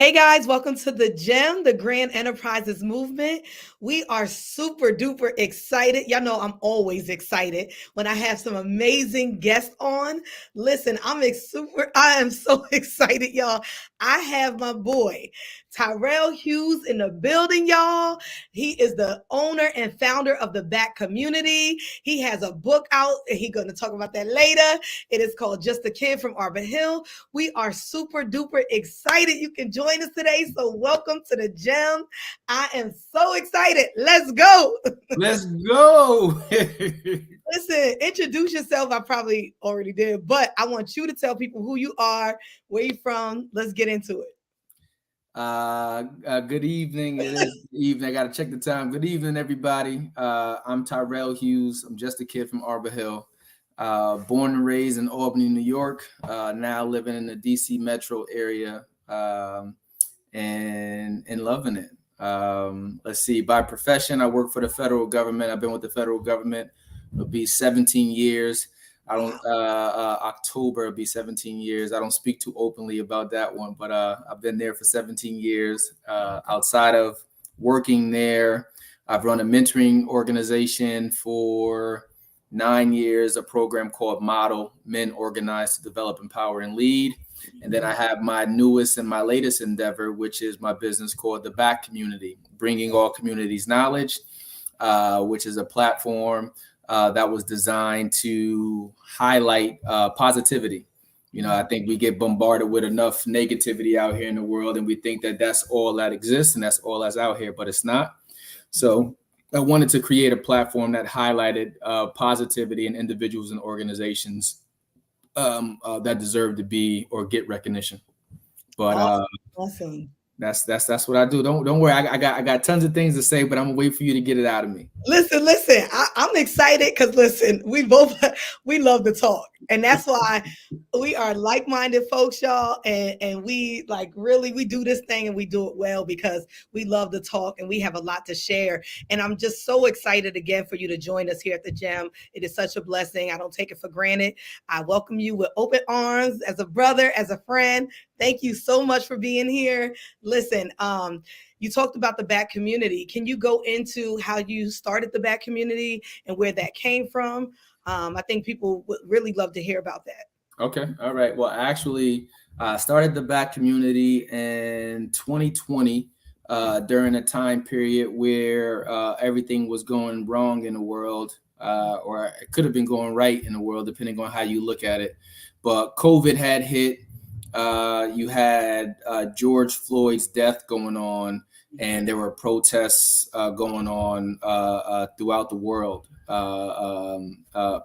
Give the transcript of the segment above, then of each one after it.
Hey guys, welcome to the G.E.M, the Grand Enterprises Movement. We are super duper excited. Y'all know I'm always excited when I have some amazing guests on. Listen, I am so excited, y'all. I have my boy, Tyrell Hughes in the building, y'all. He is the owner and founder of the Back Community. He has a book out, and he's going to talk about that later. It is called Just a Kid from Arbor Hill. We are super duper excited you can join us today. So welcome to the G.E.M. I am so excited. Let's go. Let's go. Listen, introduce yourself. I probably already did, but I want you to tell people who you are, where you're from. Let's get into it. Good evening. It is evening. I got to check the time. Good evening, everybody. I'm Tyrell Hughes. I'm just a kid from Arbor Hill. Born and raised in Albany, New York. Now living in the DC metro area and loving it. Let's see. By profession, I work for the federal government. I've been with the federal government. It'll be 17 years. I don't. October will be 17 years. I don't speak too openly about that one, but I've been there for 17 years. Outside of working there, I've run a mentoring organization for 9 years, a program called Model, Men Organized to Develop, Empower, and Lead. And then I have my newest and my latest endeavor, which is my business called the Back Community, bringing all communities knowledge, which is a platform that was designed to highlight positivity. You know, I think we get bombarded with enough negativity out here in the world, and we think that that's all that exists and that's all that's out here, but it's not. So I wanted to create a platform that highlighted positivity in individuals and organizations that deserve to be or get recognition. But Awesome. That's what I do. Don't worry. I got tons of things to say, but I'm gonna wait for you to get it out of me. Listen. I'm excited because listen, we love to talk, and that's why we are like-minded folks, y'all. And we we do this thing and we do it well because we love to talk and we have a lot to share. And I'm just so excited again for you to join us here at the G.E.M. It is such a blessing. I don't take it for granted. I welcome you with open arms as a brother, as a friend. Thank you so much for being here. Listen, you talked about the Back Community. Can you go into how you started the Back Community and where that came from? I think people would really love to hear about that. Okay. All right. Well, actually, I started the Back Community in 2020 during a time period where everything was going wrong in the world, or it could have been going right in the world, depending on how you look at it. But COVID had hit. You had George Floyd's death going on, and there were protests going on throughout the world,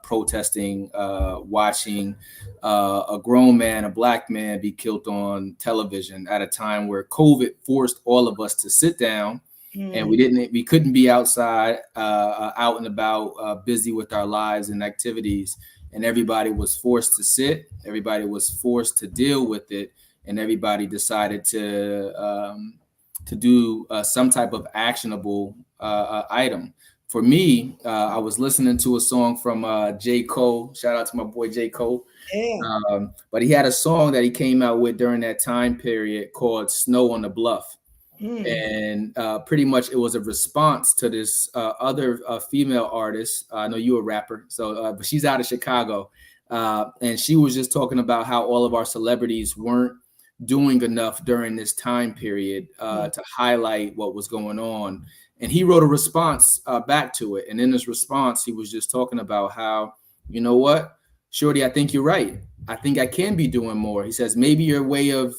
protesting, watching a grown man, a black man, be killed on television at a time where COVID forced all of us to sit down, and we couldn't be outside, out and about, busy with our lives and activities. And everybody was forced to sit. Everybody was forced to deal with it, and everybody decided to do some type of actionable item. For me, I was listening to a song from J. Cole. Shout out to my boy J. Cole. Yeah. But he had a song that he came out with during that time period called "Snow on the Bluff." And pretty much it was a response to this other female artist. I know you're a rapper, so but she's out of Chicago, and she was just talking about how all of our celebrities weren't doing enough during this time period to highlight what was going on. And he wrote a response back to it. And in this response, he was just talking about how, you know what, Shorty, I think you're right. I think I can be doing more. He says, maybe your way of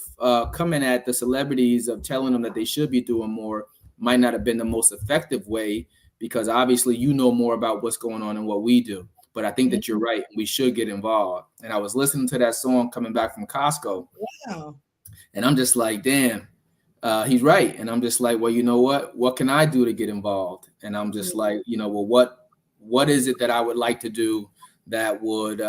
coming at the celebrities, of telling them that they should be doing more, might not have been the most effective way, because obviously you know more about what's going on than what we do. But I think that you're right. We should get involved. And I was listening to that song coming back from Costco. Wow. And I'm just like, damn, he's right. And I'm just like, well, you know what can I do to get involved? And I'm just like, you know, well, what is it that I would like to do that would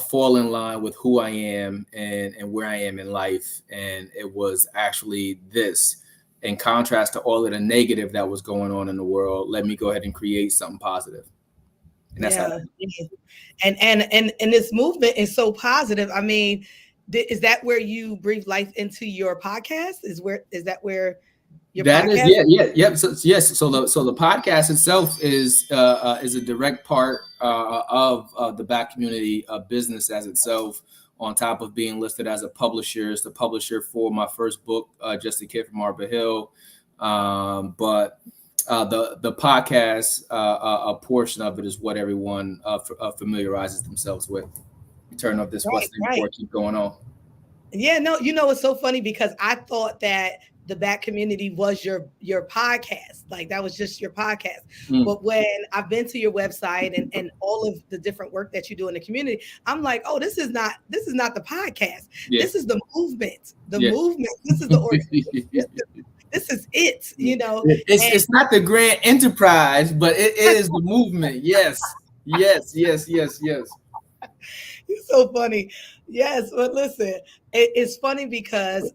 fall in line with who I am and where I am in life? And it was actually this. In contrast to all of the negative that was going on in the world, let me go ahead and create something positive. And that's how. And this movement is so positive. I mean, Is that where you breathe life into your podcast? Is that where your That is, podcast? yeah, yeah, yep. So, yes, so the podcast itself is a direct part of the Black community business as itself. On top of being listed as a publisher, it's the publisher for my first book, Just a Kid from Arbor Hill. But the podcast, a portion of it is what everyone familiarizes themselves with. You turn off this Right, what's name before right. I keep going on. Yeah, no, it's so funny because I thought that the Black community was your podcast. Like that was just your podcast. Mm, But when I've been to your website and all of the different work that you do in the community, I'm like, oh, this is not the podcast. yeah, This is the movement. The yeah. movement. This is the organization. This is it. It's And it's not the grand enterprise, but it is the movement. Yes, yes, yes, yes, yes. you're so funny. Yes, but listen, it's funny because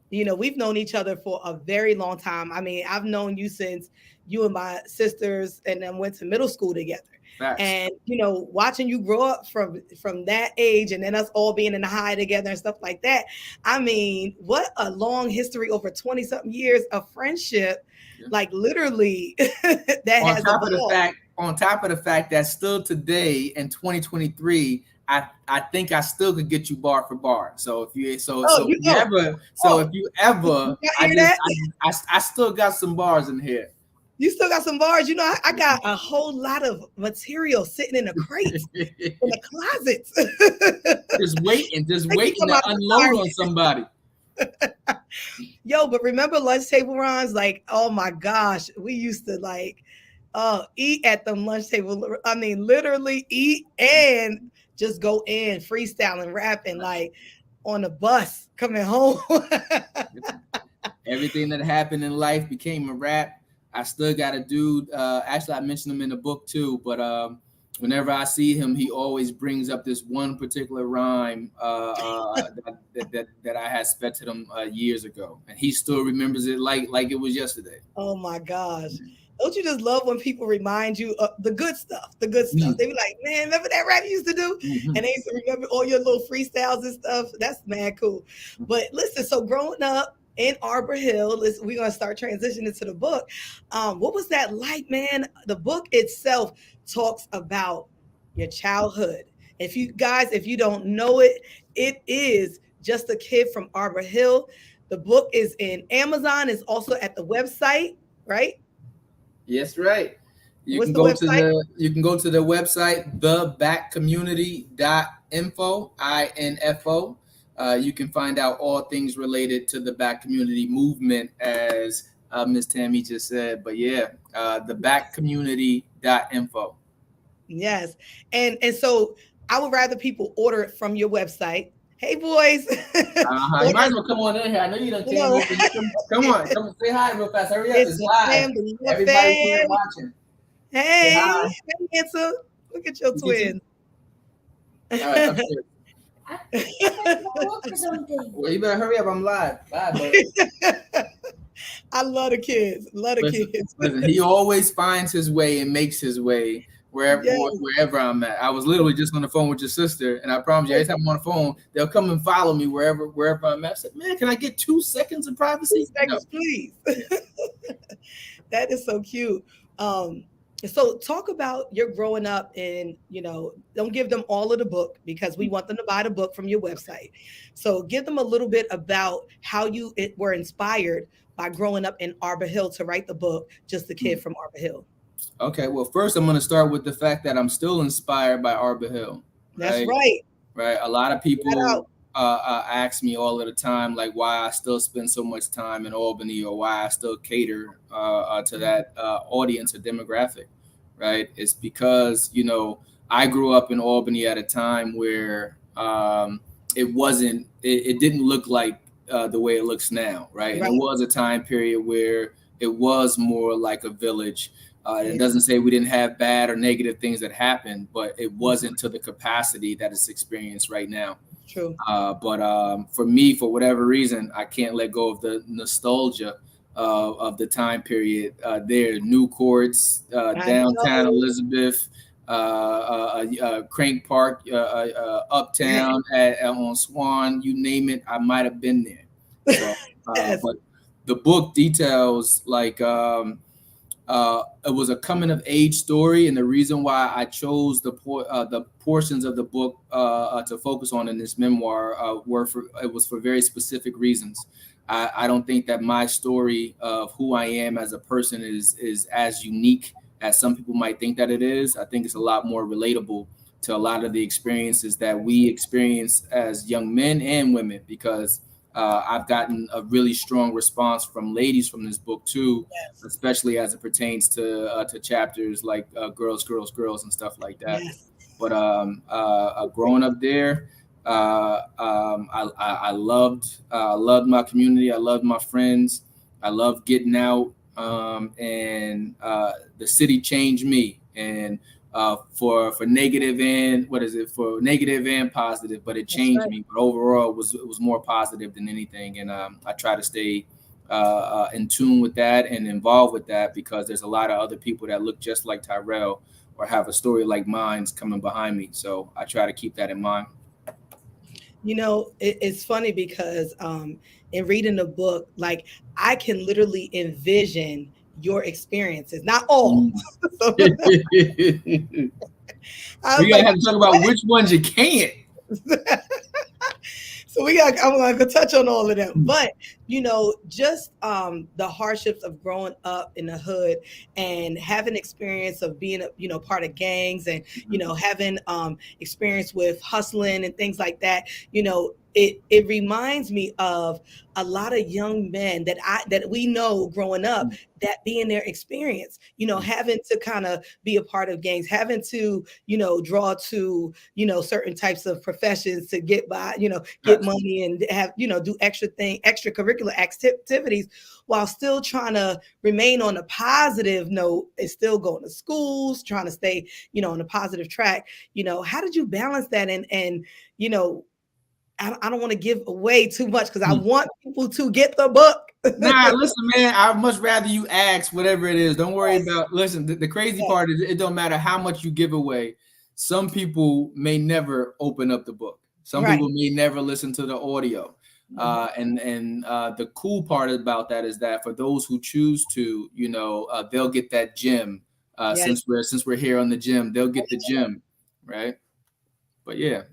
we've known each other for a very long time. I mean, I've known you since you and my sisters and then went to middle school together. Facts. And watching you grow up from that age and then us all being in the high together and stuff like that. I mean, what a long history over 20 something years of friendship, Yeah. like literally that On has top of the evolved. fact, on top of the fact that still today in 2023, I think I still could get you bar for bar. So if you Oh, if you ever oh, if you you ever hear that? I still got some bars in here. You still got some bars. I got a whole lot of material sitting in the crates, in the closets. Just They can waiting come to out the unload fire. on somebody. Yo, but remember lunch table runs? Like, oh my gosh, we used to like eat at the lunch table. I mean, literally eat and just go in freestyling, rapping like on the bus coming home. Everything that happened in life became a rap. I still got a dude. Actually, I mentioned him in the book too. But whenever I see him, he always brings up this one particular rhyme that I had sped to him years ago, and he still remembers it like it was yesterday. Oh my gosh. Don't you just love when people remind you of the good stuff? The good stuff. Mm-hmm. They be like, man, remember that rap you used to do? Mm-hmm. And they used to remember all your little freestyles and stuff. That's mad cool. But listen, so growing up in Arbor Hill, we're gonna start transitioning to the book. What was that like, man? The book itself talks about your childhood. If you don't know it, it is Just a Kid from Arbor Hill. The book is in Amazon, it's also at the website, right? Yes, right. You What's can the go to website? the website thebackcommunity.info, info. You can find out all things related to the Back community movement, as Miss Tammy just said. But yeah, thebackcommunity.info. Yes. And so I would rather people order it from your website. Hey boys. You Order might as it, well come on in here. I know you done you came know, over. Come on, say hi real fast. Hurry up, it's it's a live. family. You're a Everybody's here fan. watching. Say Hey, hi. hey, handsome. Look at your Look at you. twins. All right, upstairs. Well, you better hurry up. I'm live. Bye, bud. I love the kids. Love the Listen, kids. listen. He always finds his way and makes his way Yes. wherever I'm at. I was literally just on the phone with your sister, and I promise you, every time I'm on the phone, they'll come and follow me wherever I'm at. I said, man, can I get 2 seconds of 2 privacy? No. seconds, please. That is so cute. So talk about your growing up and don't give them all of the book because we want them to buy the book from your website. So give them a little bit about how were inspired by growing up in Arbor Hill to write the book, Just a Kid from Arbor Hill. Okay, well, first I'm going to start with the fact that I'm still inspired by Arbor Hill. That's Right? right. Right. A lot of Shout people out. ask me all of the time, like why I still spend so much time in Albany or why I still cater to that audience or demographic. Right. It's because, I grew up in Albany at a time where it didn't look like the way it looks now. Right. And Right. it was a time period where it was more like a village. It Yeah. doesn't say we didn't have bad or negative things that happened, but it wasn't to the capacity that it's experienced right now. True. But for me, for whatever reason, I can't let go of the nostalgia of the time period. There, New Courts, I downtown know. Elizabeth, Crank Park, Uptown, on Swan, you name it, I might have been there. So, Yes, but the book details like it was a coming of age story, and the reason why I chose the portions of the book to focus on in this memoir it was for very specific reasons. I don't think that my story of who I am as a person is as unique as some people might think that it is. I think it's a lot more relatable to a lot of the experiences that we experience as young men and women, because I've gotten a really strong response from ladies from this book too, yes, especially as it pertains to chapters like girls, girls, girls, and stuff like that. yes. But growing up there, I loved my community. I loved my friends. I loved getting out, and the city changed me. And for negative and what is it for negative and positive, but it That's changed right. me. But overall, it was more positive than anything, and I try to stay in tune with that and involved with that, because there's a lot of other people that look just like Tyrell or have a story like mine's coming behind me. So I try to keep that in mind. It's funny because in reading the book, like I can literally envision your experiences, not all. Mm. So I was We gotta like, have to talk about which ones you can't. so I'm gonna touch on all of them. But just the hardships of growing up in the hood and having experience of being part of gangs, and having experience with hustling and things like that. It reminds me of a lot of young men that we know growing up, that being their experience, having to kind of be a part of gangs, having to draw to certain types of professions to get by, get Facts. money and have, do extracurricular activities, while still trying to remain on a positive note and still going to schools, trying to stay, on a positive track. How did you balance that? And you know, I don't want to give away too much because I Hmm. want people to get the book. Nah, listen, man. I'd much rather you ask whatever it is. Don't worry Yes, about. Listen, the crazy yes, part is it don't matter how much you give away. Some people may never open up the book. Some right. people may never listen to the audio. Mhm. And the cool part about that is that for those who choose to, they'll get that gem. Yes. Since we're here on the gym, they'll get the gem, right? But yeah,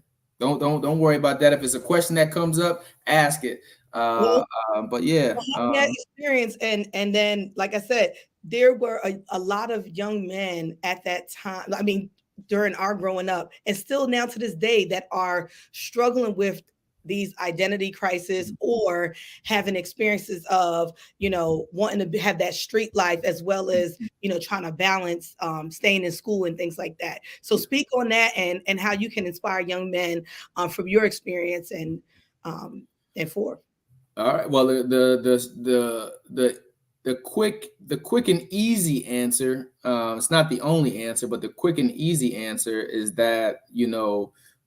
don't worry about that. If it's a question that comes up, ask it. Uh, Well, but yeah, having that experience, and then like I said, there were a lot of young men at that time, I mean, during our growing up, and still now to this day, that are struggling with these identity crisis, or having experiences of wanting to have that street life, as well as trying to balance staying in school and things like that. So speak on that, and how you can inspire young men from your experience, and for. all right. Well, the quick and easy answer. It's not the only answer, but the quick and easy answer is that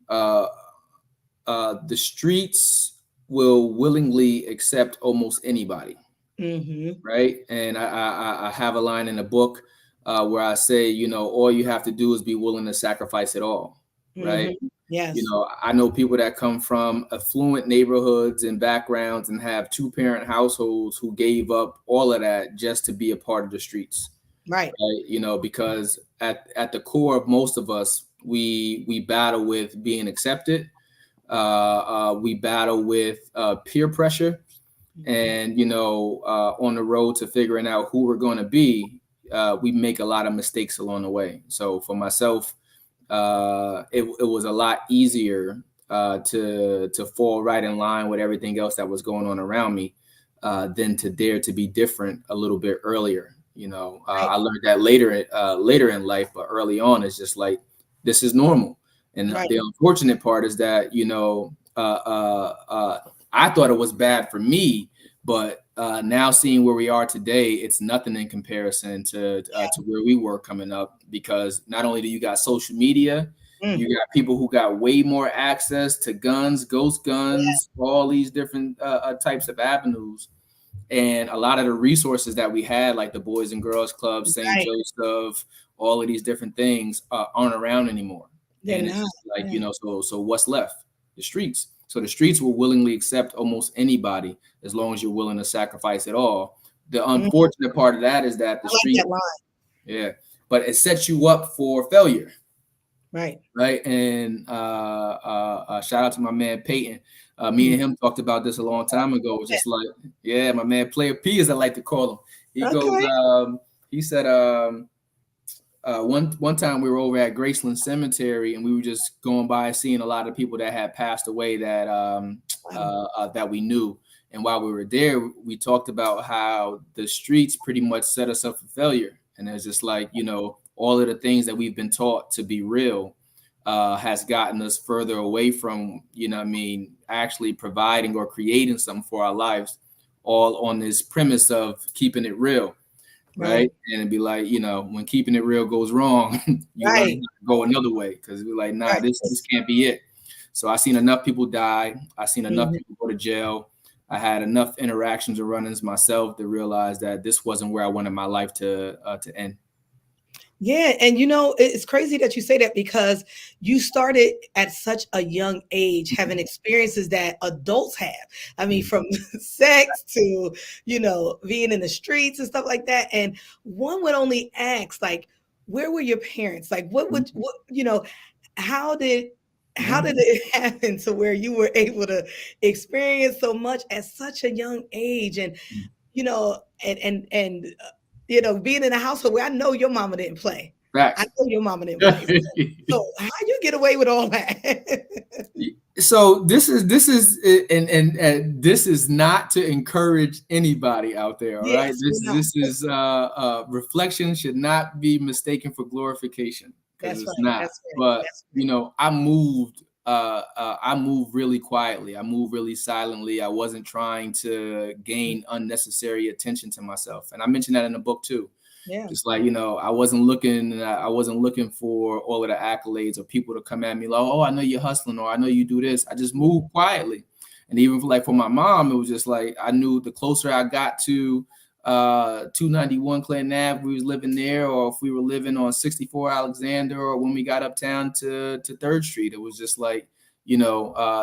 uh, the streets will willingly accept almost anybody, Hmm. right? And I have a line in the book where I say, all you have to do is be willing to sacrifice it all, right? Hmm. Yes. I know people that come from affluent neighborhoods and backgrounds and have two-parent households who gave up all of that just to be a part of the streets, Right. right? Because at the core of most of us, we battle with being accepted. We battle with peer pressure, Mhm. and on the road to figuring out who we're going to be, we make a lot of mistakes along the way. So for myself, it was a lot easier to fall right in line with everything else that was going on around me, than to dare to be different a little bit earlier. Right. I learned that later in life, but early on, it's just like this is normal. And Right. the unfortunate part is that I thought it was bad for me, but now seeing where we are today, it's nothing in comparison to where we were coming up. Because not only do you got social media, Mm. you got people who got way more access to guns, ghost guns, all these different types of avenues, and a lot of the resources that we had, like the Boys and Girls Club, St. Right. Joseph, all of these different things aren't around anymore. They're And it's not. just like, Yeah. so what's left? The streets. So the streets will willingly accept almost anybody as long as you're willing to sacrifice it all. The Mm, unfortunate part of that is that the I like street, that line. yeah, but it sets you up for failure, Right. right? And shout out to my man Peyton. Me and him talked about this a long time ago. Just like, yeah, my man Player P, as I like to call him. He goes, Okay. he said, one time we were over at Graceland Cemetery and we were just going by seeing a lot of people that had passed away that that we knew. And while we were there, we talked about how the streets pretty much set us up for failure. And it's just like, all of the things that we've been taught to be real has gotten us further away from, actually providing or creating something for our lives, all on this premise of keeping it real. Right. And it'd be like, when keeping it real goes wrong, you learn Right. to go another way because we're like, nah, Right. this can't be it. So I seen enough people die. I seen enough Mhm. people go to jail. I had enough interactions or run-ins myself to realize that this wasn't where I wanted my life to end. Yeah, and it's crazy that you say that because you started at such a young age having experiences that adults have. I mean, from sex to, being in the streets and stuff like that. And one would only ask, like, where were your parents? Like, how did Yeah. it happen to where you were able to experience so much at such a young age? And being in a household where I know your mama didn't play. I Facts. know your mama didn't play. So how you get away with all that? So and this is not to encourage anybody out there. All right, Yes, we're not. this is reflection should not be mistaken for glorification because That's it's right. not. That's right. But That's right. I moved really quietly. I moved really silently. I wasn't trying to gain unnecessary attention to myself, and I mentioned that in the book too. Yeah. Just like, I wasn't looking for all of the accolades or people to come at me like, oh, I know you're hustling or I know you do this. I just moved quietly. And even for my mom, it was just like, I knew the closer I got to 291 Clinton Ave, we was living there, or if we were living on 64 Alexander, or when we got uptown to 3rd Street, it was just like,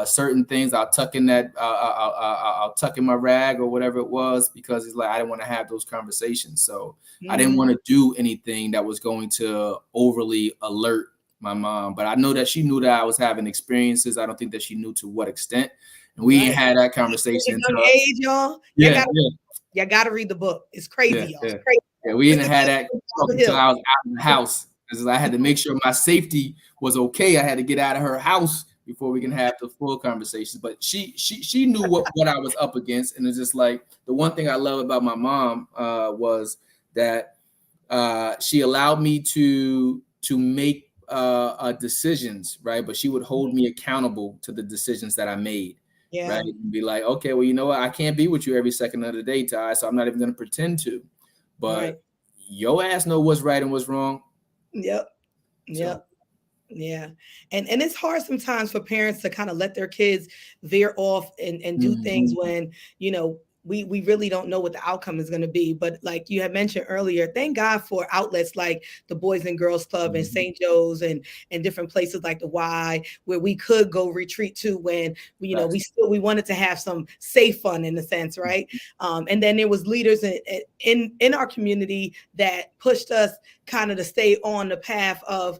certain things I'll tuck in I'll tuck in my rag or whatever it was, because it's like, I didn't want to have those conversations. So I didn't want to do anything that was going to overly alert my mom, but I know that she knew that I was having experiences. I don't think that she knew to what extent. And we ain't had that conversation At a young until, age, y'all. yeah, You gotta read the book. It's crazy, y'all. It's crazy. yeah. We didn't have that talk Father until Hill. I was out of the house, because I had to make sure my safety was okay. I had to get out of her house before we can have the full conversations. But she knew what I was up against, and it's just like, the one thing I love about my mom was that she allowed me to make decisions, right? But she would hold me accountable to the decisions that I made. Yeah. Right. And be like, okay, well, you know what? I can't be with you every second of the day, Ty. So I'm not even going to pretend to. Right. But your ass know what's right and what's wrong. Yep. So Yep. Yeah. And it's hard sometimes for parents to kind of let their kids veer off and do things when, we really don't know what the outcome is going to be. But like you had mentioned earlier, thank God for outlets like the Boys and Girls Club and St. Joe's and different places like the Y, where we could go retreat to when we wanted to have some safe fun in a sense, right? And then there was leaders in our community that pushed us kind of to stay on the path of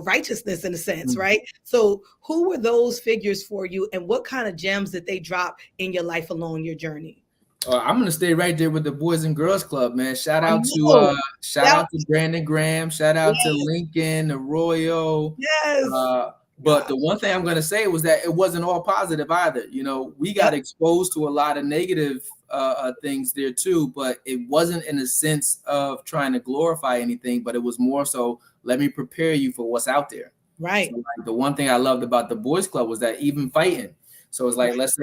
righteousness in a sense, right? So who were those figures for you, and what kind of gems did they drop in your life along your journey? I'm gonna stay right there with the Boys and Girls Club, man. Shout I out know. to Brandon Graham. Shout out to Lincoln Arroyo. Yes. But the one thing I'm gonna say was that it wasn't all positive either. We got exposed to a lot of negative things there too, but it wasn't in a sense of trying to glorify anything, but it was more so, let me prepare you for what's out there. Right. So, like, the one thing I loved about the Boys Club was that even fighting. So it's like, let's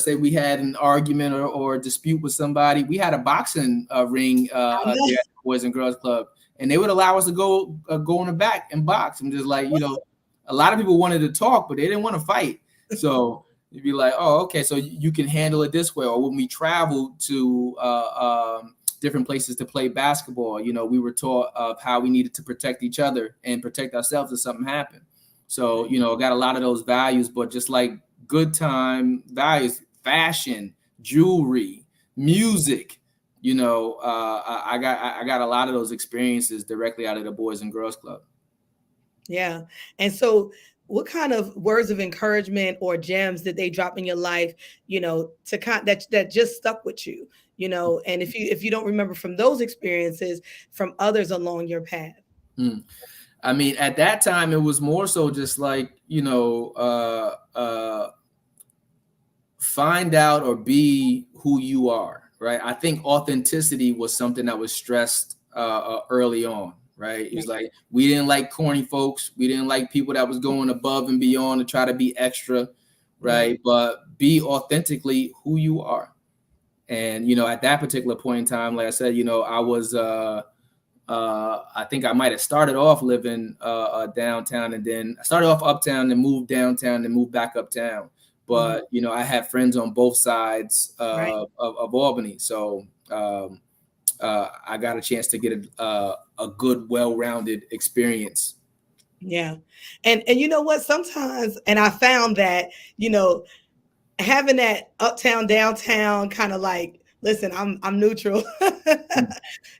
say we had an argument or a dispute with somebody. We had a boxing ring there at the Boys and Girls Club, and they would allow us to go in the back and box. I'm just like, a lot of people wanted to talk, but they didn't want to fight. So you'd be like, oh, okay, so you can handle it this way. Or when we traveled to different places to play basketball. You know, we were taught of how we needed to protect each other and protect ourselves if something happened. So, you know, got a lot of those values, but just like good time values, fashion, jewelry, music, you know, I got a lot of those experiences directly out of the Boys and Girls Club. Yeah. And so what kind of words of encouragement or gems did they drop in your life, to that just stuck with you, and if you don't remember from those experiences, from others along your path? Mm. I mean, at that time, it was more so just like, find out or be who you are, right? I think authenticity was something that was stressed early on, right? It's like we didn't like corny folks. We didn't like people that was going above and beyond to try to be extra, right? But be authentically who you are. And, at that particular point in time, like I said, I was I think I might have started off living downtown, and then I started off uptown, and moved downtown, and moved back uptown. But I had friends on both sides of Albany, so I got a chance to get a good, well-rounded experience. Yeah. And you know what? Sometimes, and I found that, having that uptown, downtown kind of like, listen, I'm neutral.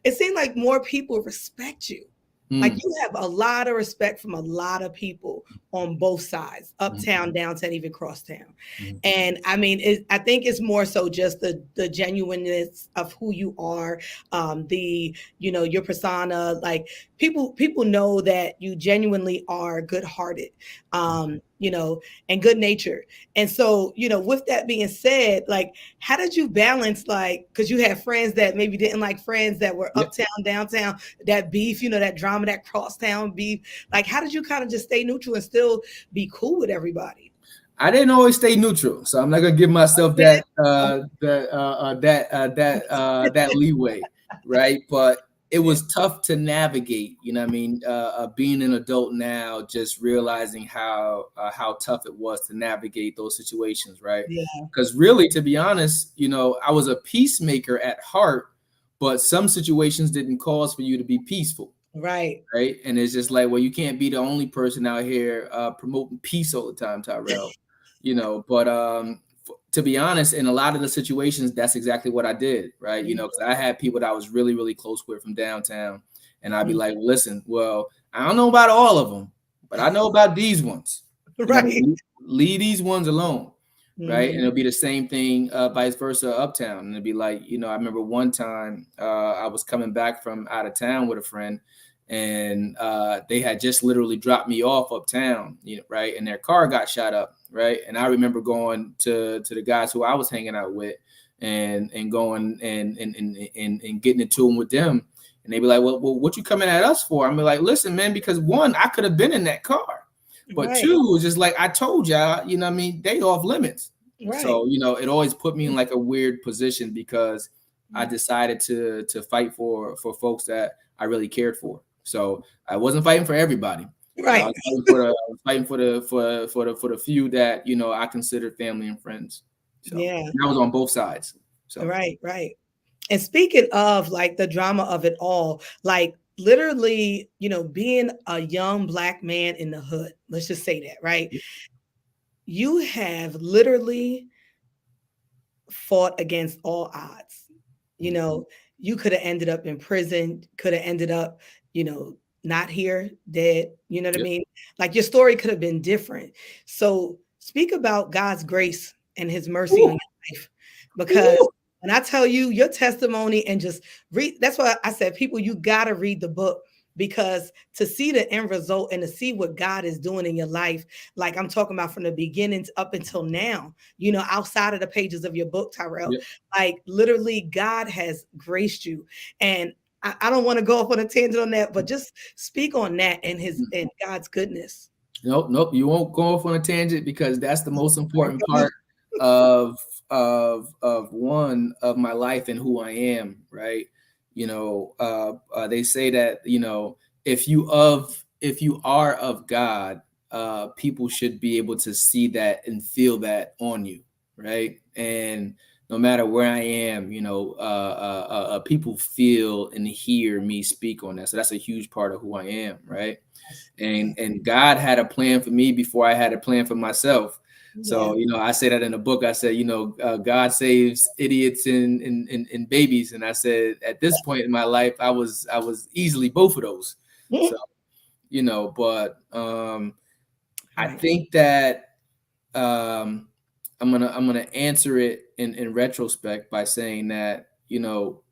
It seemed like more people respect you. Like you have a lot of respect from a lot of people on both sides, uptown, downtown, even crosstown. And I mean, I think it's more so just the genuineness of who you are, your persona. Like people know that you genuinely are good hearted, and good natured. And so, with that being said, like, how did you balance, like, because you had friends that maybe didn't like friends that were Yep. uptown, downtown, that beef, that drama, that crosstown beef. Like, how did you kind of just stay neutral and still be cool with everybody? I didn't always stay neutral, so I'm not gonna give myself Okay. that leeway, right? But it was tough to navigate. You know what I mean? Being an adult now, just realizing how tough it was to navigate those situations, right? Yeah. Because really, to be honest, I was a peacemaker at heart, but some situations didn't cause for you to be peaceful. Right. Right. And it's just like, well, you can't be the only person out here promoting peace all the time, Tyrell. But to be honest, in a lot of the situations, that's exactly what I did. Right. Because I had people that I was really, really close with from downtown. And I'd be like, listen, well, I don't know about all of them, but I know about these ones. Right. Leave these ones alone. Right. And it'll be the same thing, vice versa, uptown. And it'd be like, I remember one time I was coming back from out of town with a friend, and they had just literally dropped me off uptown, right? And their car got shot up, right? And I remember going to the guys who I was hanging out with, and going and getting into them with them. And they'd be like, well, what you coming at us for? I'm like, listen, man, because one, I could have been in that car. But two, it's just like I told y'all, what I mean, they off limits. Right. So, it always put me in like a weird position, because I decided to fight for folks that I really cared for. So I wasn't fighting for everybody. Right. I was fighting for the few that, I considered family and friends. So Yeah. I was on both sides. So Right. And speaking of like the drama of it all, like literally, being a young Black man in the hood, let's just say that, right? You have literally fought against all odds. You could have ended up in prison, could have ended up, not here, dead. You know what I mean? Like your story could have been different. So speak about God's grace and his mercy on your life. Because when I tell you your testimony, and just read, that's why I said, people, you got to read the book, because to see the end result and to see what God is doing in your life, like I'm talking about from the beginning up until now, outside of the pages of your book, Tyrell, like literally God has graced you. And I don't want to go off on a tangent on that, but just speak on that and and God's goodness. Nope. You won't go off on a tangent, because that's the most important part of one of my life and who I am, right? They say that, if you are of God, people should be able to see that and feel that on you, right? And no matter where I am, people feel and hear me speak on that. So that's a huge part of who I am, right? Yes. And God had a plan for me before I had a plan for myself. Yeah. So I say that in the book. I said, God saves idiots and babies, and I said at this point in my life, I was easily both of those. Mhm. So but I Right. think that um, I'm gonna answer it in retrospect by saying that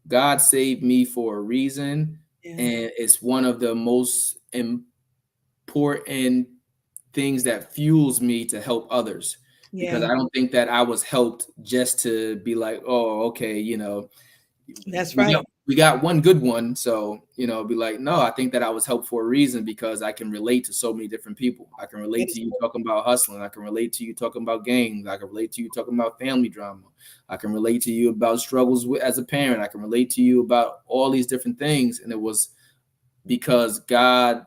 God saved me for a reason, Yeah. and it's one of the most important things that fuels me to help others, because Yeah. I don't think that I was helped just to be like, oh, okay, That's we got right. we got one good one, so be like, no, I think that I was helped for a reason, because I can relate to so many different people. I can relate That to is you true. talking about hustling. I can relate to you talking about gangs. I can relate to you talking about family drama. I can relate to you about struggles as a parent. I can relate to you about all these different things, and it was because God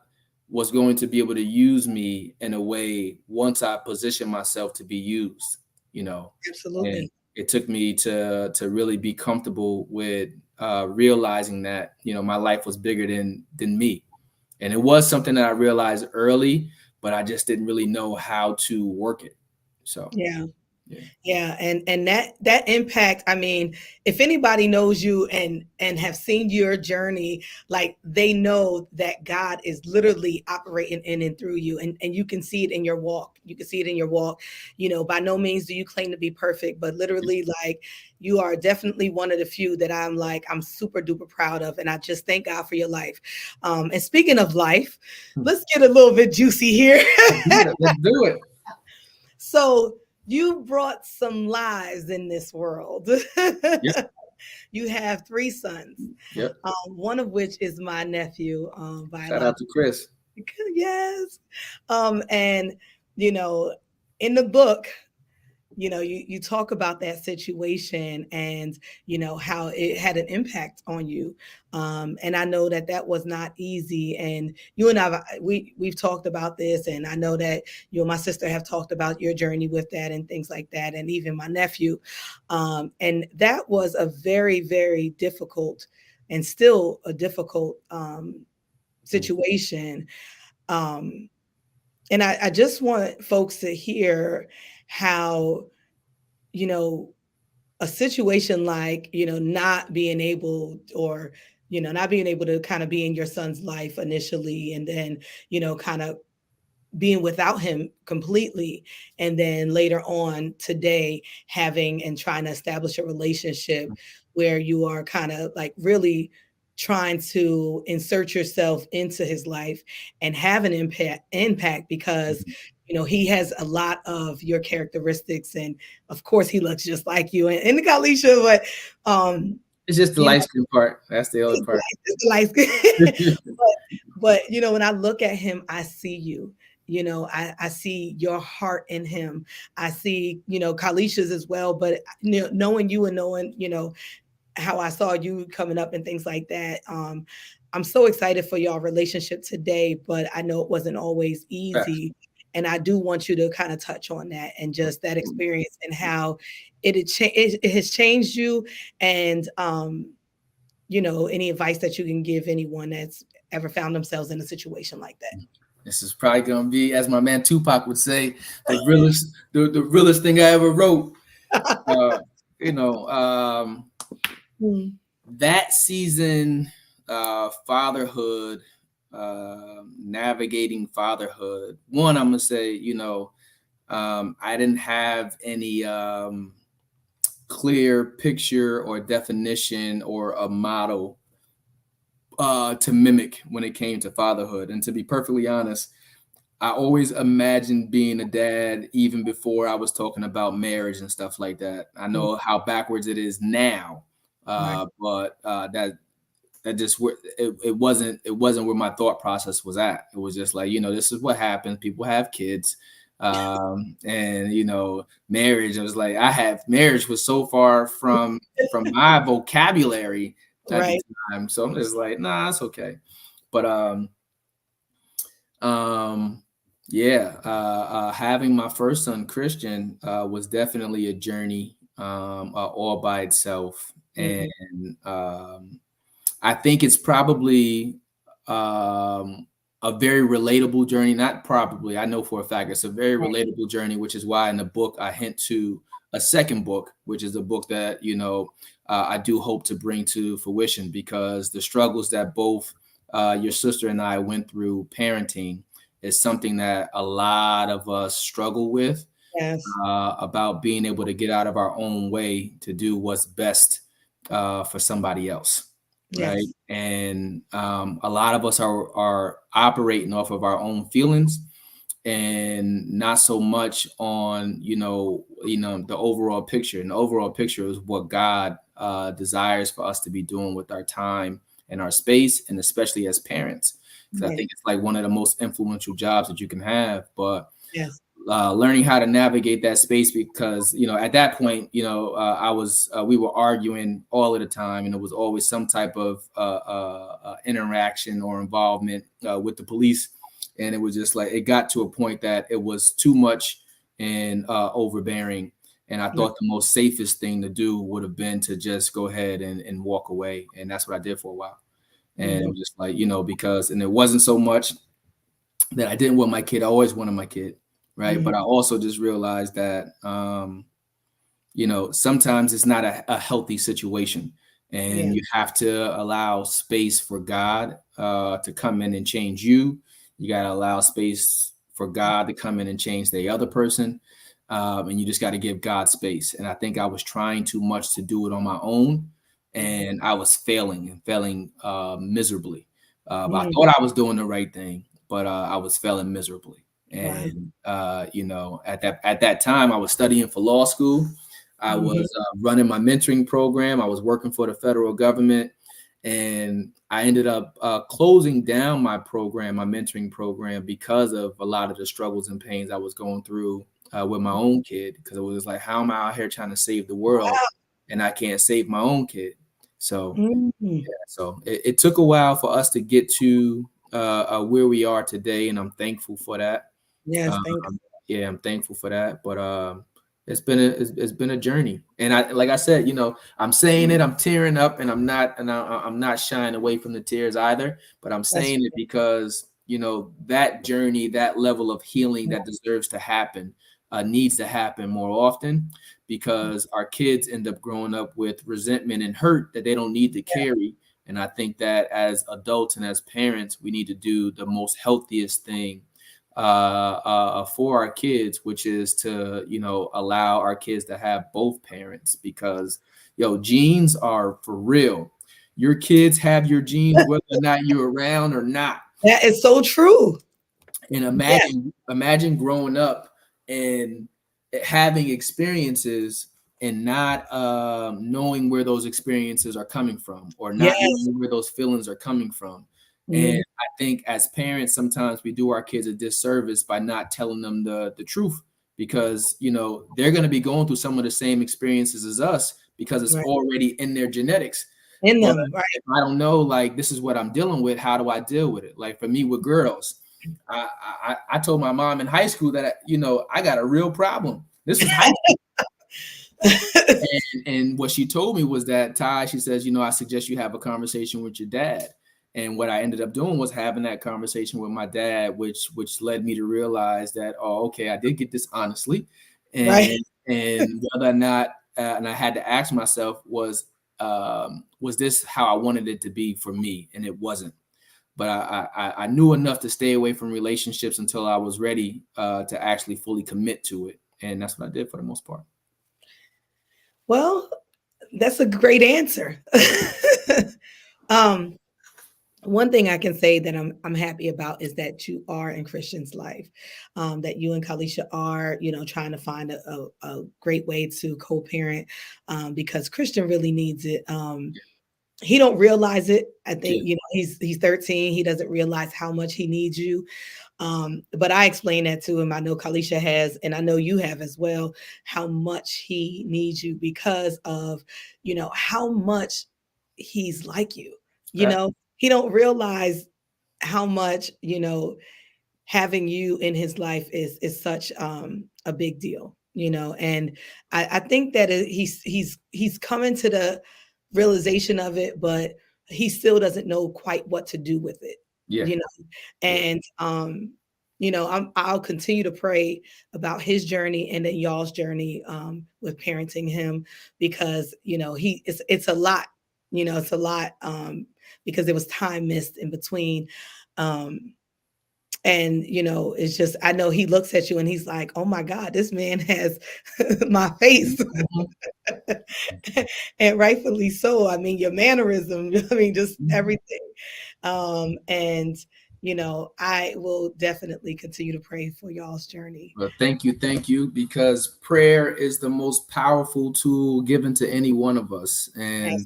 was going to be able to use me in a way once I position myself to be used, and Absolutely. it took me to really be comfortable with realizing that my life was bigger than me, and it was something that I realized early, but I just didn't really know how to work it. So Yeah. yeah. Yeah, and that impact, I mean, if anybody knows you and have seen your journey, like they know that God is literally operating in and through you, and you can see it in your walk. You can see it in your walk. By no means do you claim to be perfect, but literally, like, you are definitely one of the few that I'm super duper proud of, and I just thank God for your life. And speaking of life, let's get a little bit juicy here. Let's do it. Let's do it. So you brought some lives in this world. Yep. You have three sons, Yep. one of which is my nephew, Shout out biological. to Chris. Yes. And, you know, in the book, you talk about that situation and how it had an impact on you, and I know that that was not easy, and you and we've talked about this, and I know that you and my sister have talked about your journey with that and things like that, and even my nephew, and that was a very, very difficult and still a difficult situation, um, and I just want folks to hear how you know, a situation like, not being able or, not being able to kind of be in your son's life initially and then, kind of being without him completely. And then later on today, having and trying to establish a relationship where you are kind of like really trying to insert yourself into his life and have an impact because he has a lot of your characteristics, and of course he looks just like you and Kalisha, but It's just the you know light skin part. That's the other part. like but when I look at him, I see you. I see your heart in him. I see, Kalisha's as well, but knowing you and knowing, how I saw you coming up and things like that. I'm so excited for your relationship today, but I know it wasn't always Facts. easy. And I do want you to kind of touch on that and just that experience and how it has changed you, and any advice that you can give anyone that's ever found themselves in a situation like This is probably gonna be, as my man Tupac would say, the realest thing I ever wrote. that. Uh, you know, Mm, that season, fatherhood, navigating fatherhood. One, I'm gonna say, I didn't have any clear picture or definition or a model to mimic when it came to fatherhood. And to be perfectly honest, I always imagined being a dad even before I was talking about marriage and stuff like that. I mm, know how backwards it is now, right, but that just it wasn't where my thought process was at. It was just like, this is what happens. People have kids, and marriage. I was like, marriage was so far from my vocabulary at the right. time. So I'm just like, nah, it's okay. But um, yeah, having my first son, Christian, was definitely a journey. all by itself. And Mhm. I think it's probably um, a very relatable journey. Not probably, I know for a fact it's a very Right. relatable journey, which is why in the book I hint to a second book, which is a book that, I do hope to bring to fruition, because the struggles that both your sister and I went through parenting is something that a lot of us struggle with, Yes. about being able to get out of our own way to do what's best for somebody else, right? Yes. And a lot of us are operating off of our own feelings and not so much on the overall picture. And the overall picture is what God desires for us to be doing with our time and our space, and especially as parents, because I Right. think it's like one of the most influential jobs that you can have. But Yes. learning how to navigate that space, because at that point, I was we were arguing all of the time, and it was always some type of interaction or involvement with the police, and it was just like it got to a point that it was too much and overbearing, and I Right. thought the most safest thing to do would have been to just go ahead and walk away, and that's what I did for a while. And it Mhm. was just like, because, and it wasn't so much that I didn't want my kid. I always wanted my kid, right? Mhm. But I also just realized that, sometimes it's not a healthy situation, and Yeah. you have to allow space for God to come in and change you. You got to allow space for God to come in and change the other person, and you just got to give God space. And I think I was trying too much to do it on my own, Yeah. and I was failing and failing miserably. I Mhm. thought I was doing the right thing, but I was failing miserably. Wow. And at that time, I was studying for law school. I Mhm. was running my mentoring program. I was working for the federal government, and I ended up closing down my program, my mentoring program, because of a lot of the struggles and pains I was going through with my own kid. Because it was like, how am I out here trying to save the world, Wow. and I can't save my own kid? So Mhm. so it took a while for us to get to where we are today, and I'm thankful for that. Yes. Um, Thank. yeah, I'm thankful for that. But it's been a journey, and like I said, I'm saying it, I'm tearing up, and I'm not shying away from the tears either. But I'm That's saying it because that journey, that level of healing that deserves to happen, needs to happen more often, because our kids end up growing up with resentment and hurt that they don't need to carry. And I think that as adults and as parents, we need to do the most healthiest thing for our kids, which is to allow our kids to have both parents, because genes are for real. Your kids have your genes whether or not you're around or not. that is so true. And Yes. imagine growing up and having experiences and not knowing where those experiences are coming from, or not Yes. knowing where those feelings are coming from. And Mhm. I think as parents, sometimes we do our kids a disservice by not telling them the truth, because they're going to be going through some of the same experiences as us, because it's Right. already in their genetics. In But them. Right. if I don't know, like, this is what I'm dealing with, how do I deal with it? Like for me with girls, I told my mom in high school that I got a real problem. This was high school, and what she told me was that, Ty, she says, I suggest you have a conversation with your dad. And what I ended up doing was having that conversation with my dad, which led me to realize that, oh, okay, I did get this honestly, Right. and whether or not, and I had to ask myself, was this how I wanted it to be for me? And it wasn't. But I knew enough to stay away from relationships until I was ready to actually fully commit to it, and that's what I did for the most part. Well, that's a great answer. um, one thing I can say that I'm happy about is that you are in Christian's life, that you and Kalisha are, trying to find a great way to co-parent, because Christian really needs it. He don't realize it. I think Yeah, he's 13. He doesn't realize how much he needs you. But I explained that to him. I know Kalisha has, and I know you have as well, how much he needs you because of, how much he's like you. fact. He don't realize how much, having you in his life is such a big deal. And I think that he's coming to the realization of it, but he still doesn't know quite what to do with it, Yeah. you know. Yeah. And I'll continue to pray about his journey and then y'all's journey with parenting him, because it's a lot, it's a lot, because there was time missed in between. Um, and it's just, I know he looks at you and he's like, oh my God, this man has my face. Mhm. And rightfully so. I mean, your mannerism, I mean, just Mhm. everything. And I will definitely continue to pray for y'all's journey. Well, thank you, because prayer is the most powerful tool given to any one of us. And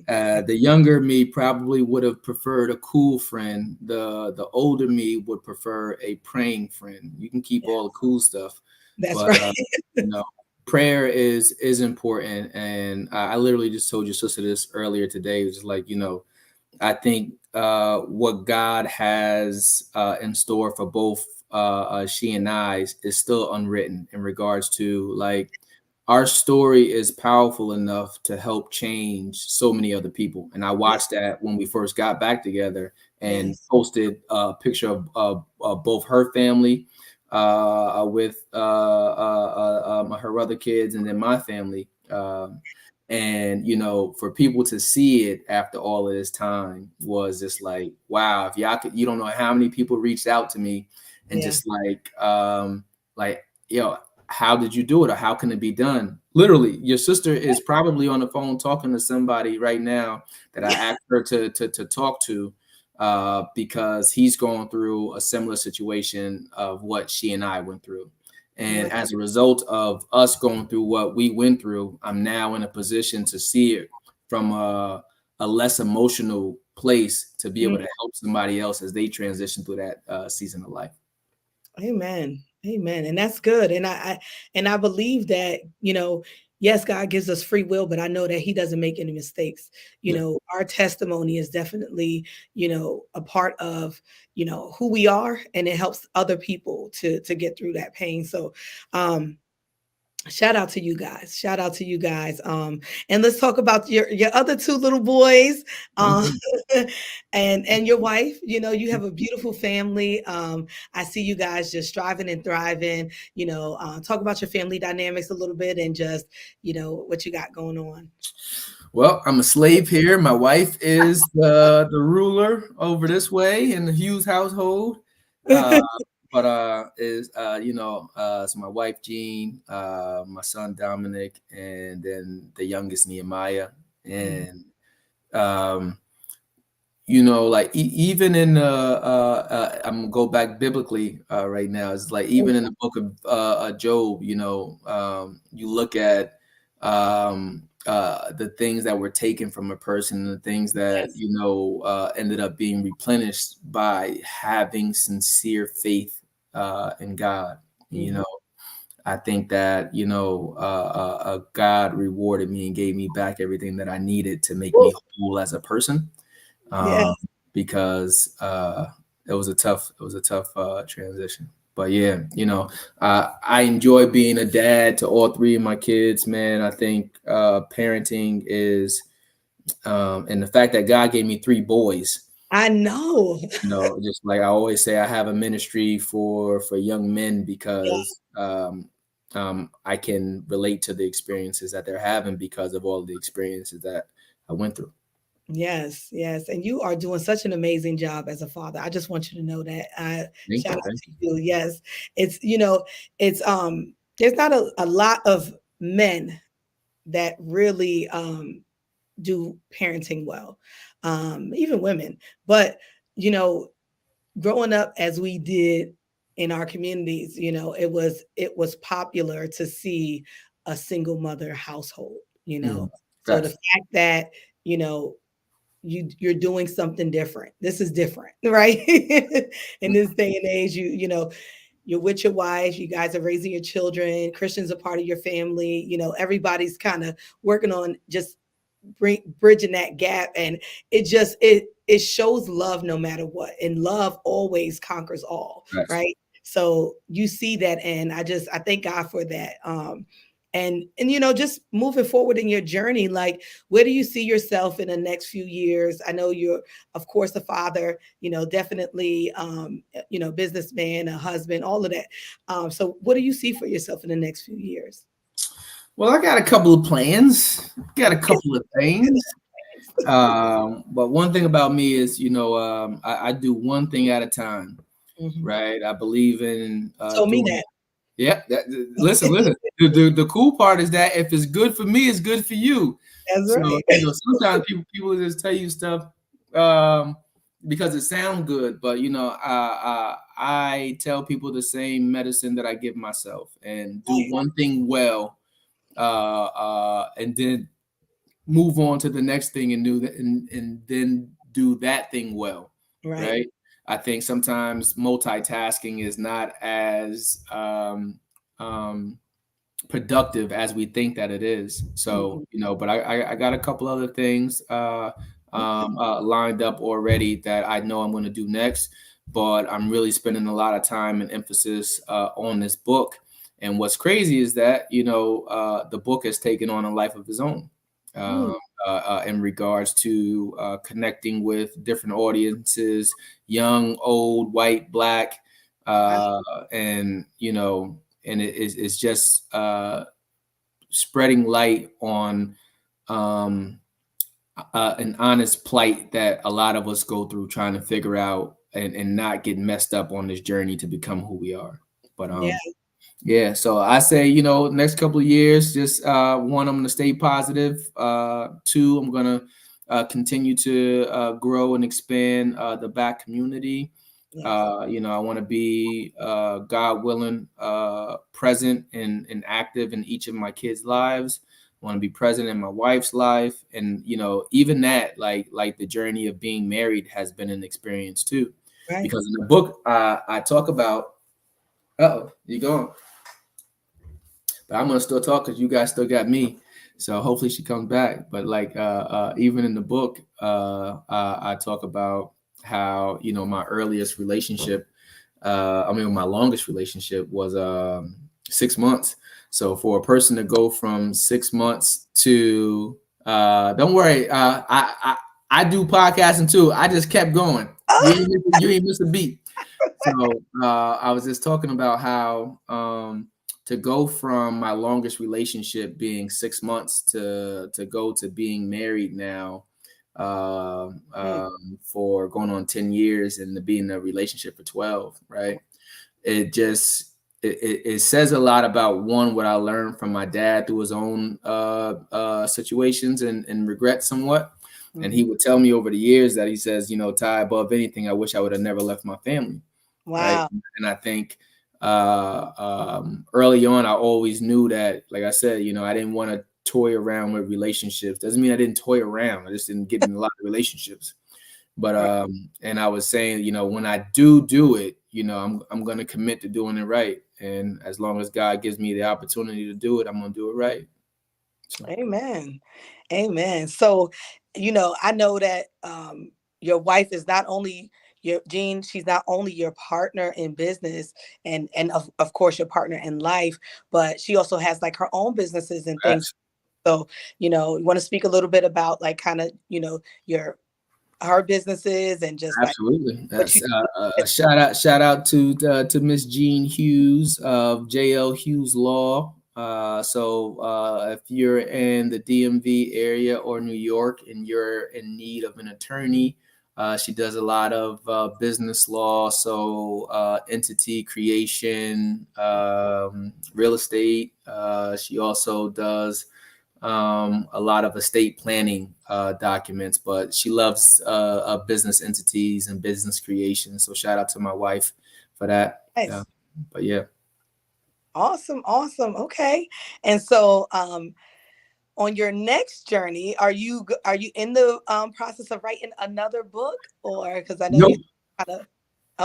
Absolutely. the younger me probably would have preferred a cool friend. The older me would prefer a praying friend. You can keep all the cool stuff, That's but right. you know, prayer is important. And I literally just told your sister this earlier today. It was just like, I think what God has in store for both she and I is still unwritten in regards to, like, our story is powerful enough to help change so many other people. And I Yeah. watched that when we first got back together and Yes. posted a picture of both her family with her other kids, and then my family. And for people to see it after all of this time was just like, wow. If y'all could, you don't know how many people reached out to me and Yeah. just like, how did you do it, or how can it be done? Literally, your sister is probably on the phone talking to somebody right now that I asked her to talk to, because he's going through a similar situation of what she and I went through. And Right. as a result of us going through what we went through, I'm now in a position to see it from a less emotional place, to be able Mm. to help somebody else as they transition through that season of life. Amen. Amen. And that's good. And I believe that, yes, God gives us free will, but I know that he doesn't make any mistakes. Yeah. Our testimony is definitely, a part of, who we are, and it helps other people to get through that pain. So shout out to you guys. Shout out to you guys. And let's talk about your other two little boys, um, Okay. and your wife. You have a beautiful family. I see you guys just striving and thriving. Talk about your family dynamics a little bit, and just what you got going on. Well, I'm a slave here. My wife is the ruler over this way in the Hughes household. Uh, but is so my wife Jean, my son Dominic, and then the youngest Nehemiah. Mhm. And um, like even in I'm gonna go back biblically right now. It's like even in the book of Job, you look at the things that were taken from a person, the things that Yes. ended up being replenished by having sincere faith in God. You Mhm. know, I think that God rewarded me and gave me back everything that I needed to make Woo. me whole as a person, Yes. um, because it was a tough transition. But yeah, I enjoy being a dad to all three of my kids, man. I think parenting is, and the fact that God gave me three boys. I know. Just like I always say, I have a ministry for young men because I can relate to the experiences that they're having because of all the experiences that I went through. Yes, yes. And you are doing such an amazing job as a father. I just want you to know that. Thank Shout you. out Thank to you. you. Yes. It's there's not a lot of men that really do parenting well. Even women. But you know, growing up as we did in our communities, it was popular to see a single mother household, you Mm, know. So the facts. fact that, you know, you're doing something different. This is different, right? In this day and age, you're with your wife, you guys are raising your children, Christians are part of your family, everybody's kind of working on just bridging that gap, and it shows love no matter what, and love always conquers all, Facts. right? So you see that, and I thank God for that. And just moving forward in your journey, like, where do you see yourself in the next few years? I know you're, of course, a father, definitely, businessman, a husband, all of that. So what do you see for yourself in the next few years? Well, I got a couple of plans, got a couple of things. But one thing about me is, I do one thing at a time, Mhm. right? I believe in Told me doing. that. Yeah. Listen. The cool part is that if it's good for me, it's good for you. That's So, right. sometimes people just tell you stuff um, because it sounds good, but I tell people the same medicine that I give myself, and do Right. one thing well, and then move on to the next thing and do that, and then do that thing well, Right. right? I think sometimes multitasking is not as productive as we think that it is. So, Mhm. but I got a couple other things Okay. lined up already that I know I'm going to do next. But I'm really spending a lot of time and emphasis on this book. And what's crazy is that the book has taken on a life of its own. Mm. Um, in regards to connecting with different audiences, young, old, white, black, Wow. and and it's just spreading light on um, an honest plight that a lot of us go through trying to figure out and not get messed up on this journey to become who we are. But Yeah. yeah, so I say, next couple of years, just one, I'm gonna stay positive. Two, I'm gonna continue to grow and expand the Black community. Yes. I want to be, God willing, present and active in each of my kids' lives. I want to be present in my wife's life, and even that, like the journey of being married has been an experience too, Right. because in the book I talk about. Oh, you going? But I'm gonna still talk because you guys still got me. So hopefully she comes back. But like even in the book, I talk about how my earliest relationship, my longest relationship was 6 months. So for a person to go from 6 months to don't worry, I do podcasting too. I just kept going. You ain't miss a beat. So I was just talking about how to go from my longest relationship being 6 months to go to being married now Mm. for going on 10 years and to be in a relationship for 12, right? It just it says a lot about one, what I learned from my dad through his own situations and regret somewhat. And he Mhm. would tell me over the years that he says, Ty, above anything, I wish I would have never left my family, right? Wow. And I think early on, I always knew that, like I said, I didn't want to toy around with relationships. Doesn't mean I didn't toy around. I just didn't get in a lot of relationships. But Right. and I was saying, when I do it, I'm gonna commit to doing it right. And as long as God gives me the opportunity to do it, I'm gonna do it right. So Amen. Amen. So, I know that your wife is not only your Jean, she's not only your partner in business and of course your partner in life, but she also has like her own businesses and things. that's So, you want to speak a little bit about like kind of, your her businesses and just like absolutely. what you That's a shout out to Miss Jean Hughes of J.L. Hughes Law. If you're in the DMV area or New York and you're in need of an attorney, she does a lot of business law, so entity creation, real estate. She also does a lot of estate planning documents, but she loves business entities and business creation. So shout out to my wife for that. nice. But yeah, Awesome, awesome. Okay. And so on your next journey, are you in the process of writing another book, or because I know you nope, kind of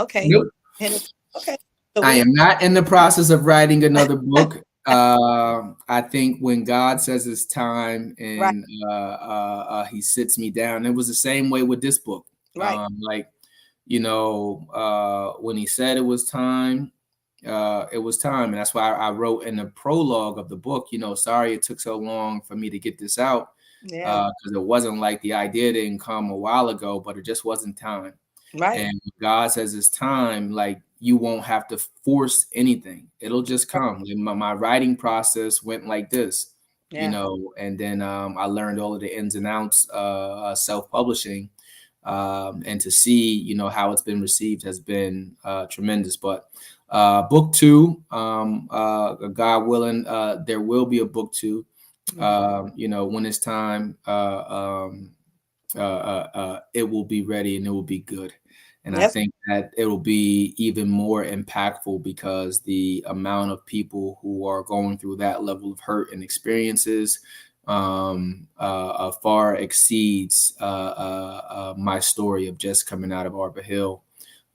okay, nope. and it's okay. So I we am not in the process of writing another book. I think when God says it's time right, and He sits me down, it was the same way with this book. right, When He said it was time, it was time. And that's why I wrote in the prologue of the book, sorry it took so long for me to get this out, Yeah. because it wasn't like the idea didn't come a while ago, but it just wasn't time. Right. And God says it's time, like you won't have to force anything. It'll just come. Like my writing process went like this, Yeah. and then I learned all of the ins and outs, self-publishing, and to see, how it's been received has been tremendous. But book two, God willing, there will be a book two, Mhm. when it's time. It will be ready and it will be good. And I That's think that it will be even more impactful because the amount of people who are going through that level of hurt and experiences far exceeds my story of just coming out of Arbor Hill.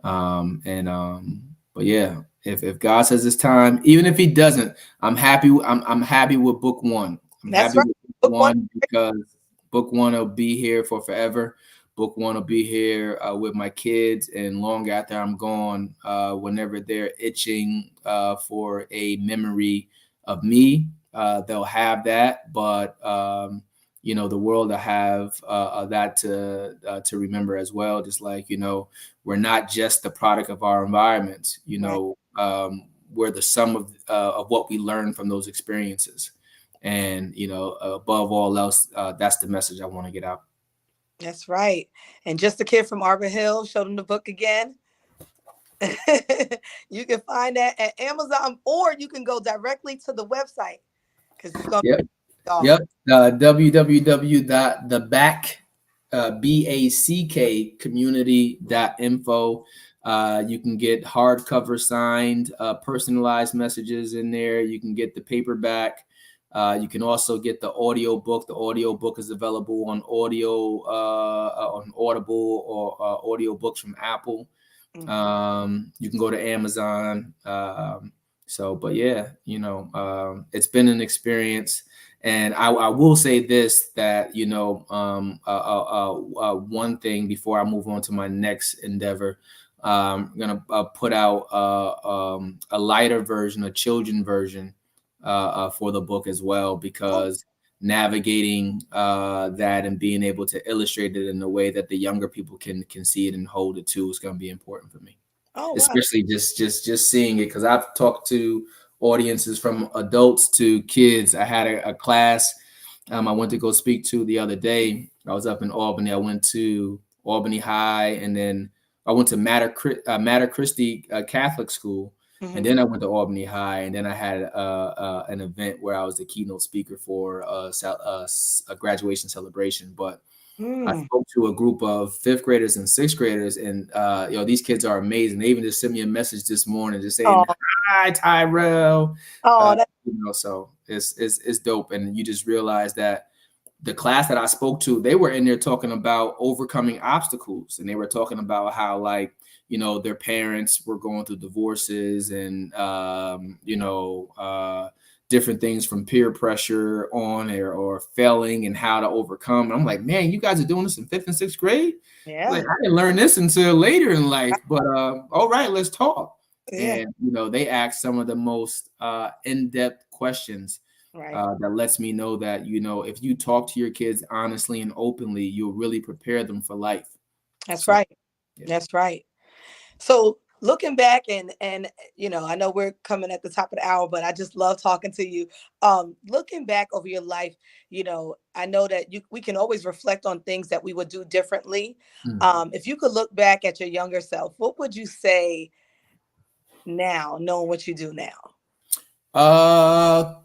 But yeah, if God says it's time, even if He doesn't, I'm happy. I'm happy with book one. I'm that's happy right. with book Book one. one because book one will be here for forever. Book one will be here with my kids, and long after I'm gone, whenever they're itching for a memory of me, they'll have that. But the world will have that to remember as well. Just like we're not just the product of our environments. Right. We're the sum of what we learn from those experiences. And above all else, that's the message I want to get out. That's right. And just a kid from Arbor Hill showed him the book again. You can find that at Amazon, or you can go directly to the website because it's going to Yep. be offer. Yep. www.theback, BACK community.info. You can get hardcover signed, personalized messages in there. You can get the paperback. You can also get the audio book. The audio book is available on on Audible, or audio books from Apple. Mhm. You can go to Amazon. But yeah, it's been an experience. And I will say this, that, one thing before I move on to my next endeavor, I'm going to put out a lighter version, a children version for the book as well, Oh, because navigating that and being able to illustrate it in a way that the younger people can see it and hold it too is going to be important for me, oh wow. especially just seeing it, because I've talked to audiences from adults to kids. I had a class I went to go speak to the other day. I was up in Albany. I went to Albany High, and then I went to Mater Christi Catholic School, and Mhm. then I went to Albany High, and then I had an event where I was the keynote speaker for a graduation celebration. But I Mm. spoke to a group of fifth graders and sixth graders, and these kids are amazing. They even just sent me a message this morning, just saying, Oh, "Hi, Tyrell." oh, that, So it's dope, and you just realize that the class that I spoke to, they were in there talking about overcoming obstacles, and they were talking about how, like, their parents were going through divorces, and different things from peer pressure on, or failing, and how to overcome. And I'm like, man, you guys are doing this in fifth and sixth grade? Like, yeah, I didn't learn this until later in life, but all right, let's talk. yeah, And they asked some of the most in-depth questions right. that lets me know that, if you talk to your kids honestly and openly, you'll really prepare them for life. That's So right. yeah. That's right. So looking back, and I know we're coming at the top of the hour, but I just love talking to you. Looking back over your life, I know that we can always reflect on things that we would do differently. Mm. If you could look back at your younger self, what would you say now, knowing what you do now? Uh,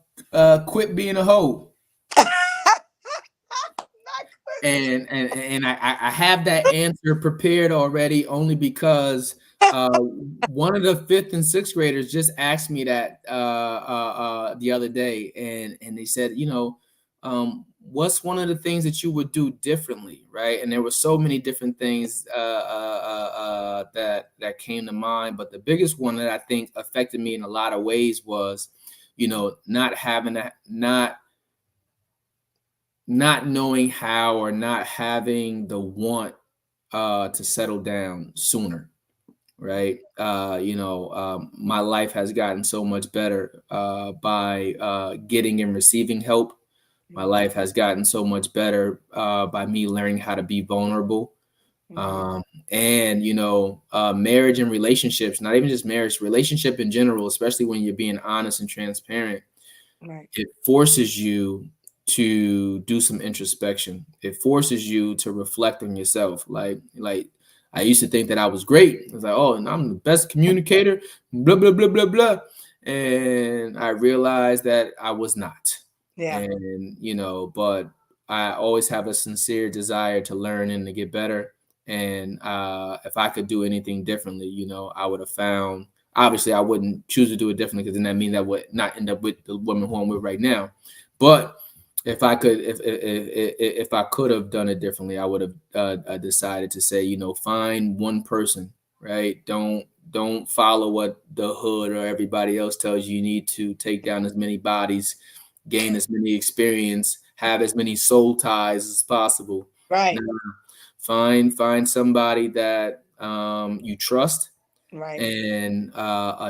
quit being a hoe. Not And I have that answer prepared already, only because one of the fifth and sixth graders just asked me that the other day, and they said, what's one of the things that you would do differently, right? And there were so many different things that came to mind, but the biggest one that I think affected me in a lot of ways was, not having that, not knowing how, or not having the want to settle down sooner, right? My life has gotten so much better by getting and receiving help. My Mhm. life has gotten so much better by me learning how to be vulnerable. Mhm. Um, and marriage and relationships, not even just marriage, relationship in general, especially when you're being honest and transparent, Right. it forces you to do some introspection. It forces you to reflect on yourself. Like I used to think that I was great. I was like, oh, and I'm the best communicator, blah blah blah blah blah. And I realized that I was not. Yeah. And but I always have a sincere desire to learn and to get better. And if I could do anything differently, I would have found. Obviously, I wouldn't choose to do it differently because then that means I would not end up with the woman who I'm with right now. But if I could, if I could have done it differently, I would have decided to say, find one person, right? Don't follow what the hood or everybody else tells you. You need to take down as many bodies, gain as many experience, have as many soul ties as possible. Now, Right. find somebody that you trust Right. and